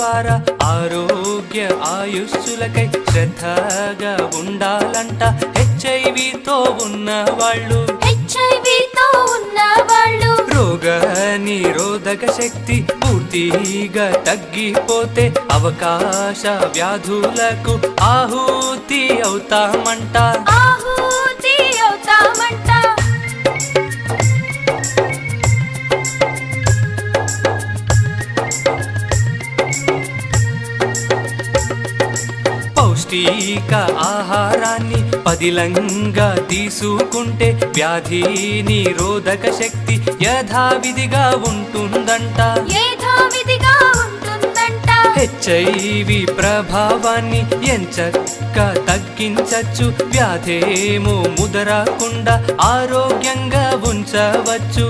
ద్వారా ఆరోగ్య ఆయుష్సులకై శ్రద్ధగా ఉండాలంట హెచ్ఐవితో ఉన్నవాళ్ళు రోగ నిరోధక శక్తి పూర్తిగా తగ్గిపోతే అవకాశ వ్యాధులకు ఆహుతి అవుతామంట పౌష్టిక ఆహారాన్ని పదిలంగా తీసుకుంటే వ్యాధి నిరోధక శక్తి యథావిధిగా ఉంటుందంట హెచ్ఐవి ప్రభావాన్ని ఎంచక్క తగ్గించచ్చు వ్యాధేమో ముదరకుండా ఆరోగ్యంగా ఉంచవచ్చు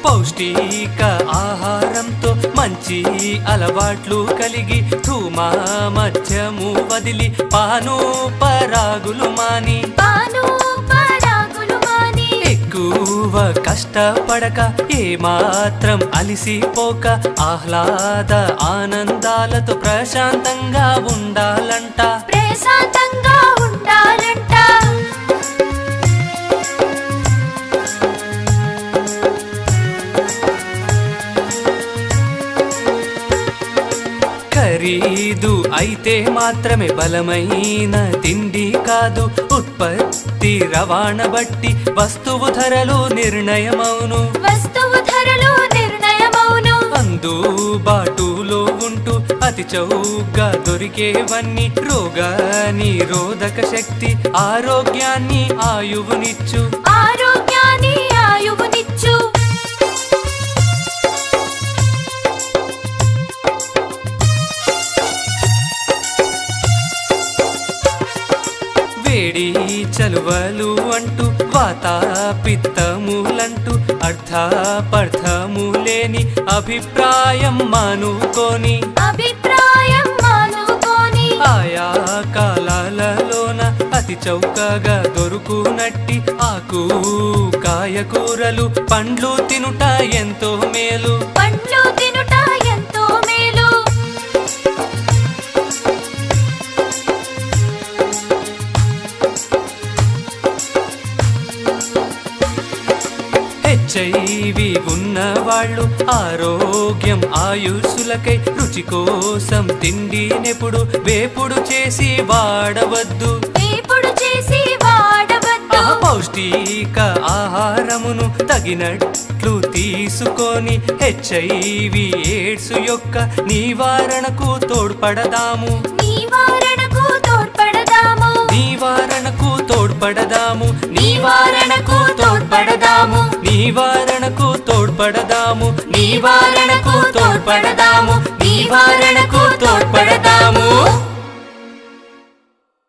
పౌష్టిక ఆహారంతో మంచి అలవాట్లు కలిగి ధూమా మద్యము వదిలి పాను పరాగులు మాని ఎక్కువ కష్టపడక ఏమాత్రం అలిసిపోక ఆహ్లాద ఆనందాలతో ప్రశాంతంగా ఉండాలంట ఖరీదు అయితే మాత్రమే బలమైన తిండి కాదు ఉత్పత్తి రవాణా బట్టి వస్తువు ధరలు నిర్ణయమవును అందుబాటులో ఉంటూ అతి చౌకగా దొరికేవన్నీ రోగ నిరోధక శక్తి ఆరోగ్యాన్ని ఆయువునిచ్చు వేడి చలువలు అంటూ వాతాపిత్తములంటూ అర్థపర్థము లేని అభిప్రాయం మానుకొని ఆయా కాలాలలోన అతి చౌకగా దొరుకునట్టి ఆకు కాయకూరలు పండ్లు తినుట ఎంతో మేలు హెచ్ఐవి ఉన్నవాళ్ళు ఆరోగ్యం ఆయుష్సులకై రుచి కోసం తిండినెప్పుడు వేపుడు చేసి వాడవద్దు పౌష్టిక ఆహారమును తగినట్లు తీసుకొని హెచ్ఐవి ఎయిడ్స్ యొక్క నివారణకు తోడ్పడదాము నివారణకు తోడ్పడదాము నివారణకు తోడ్పడదాము నివారణకు తోడ్పడదాము నివారణకు తోడ్పడదాము నివారణకు తోడ్పడదాము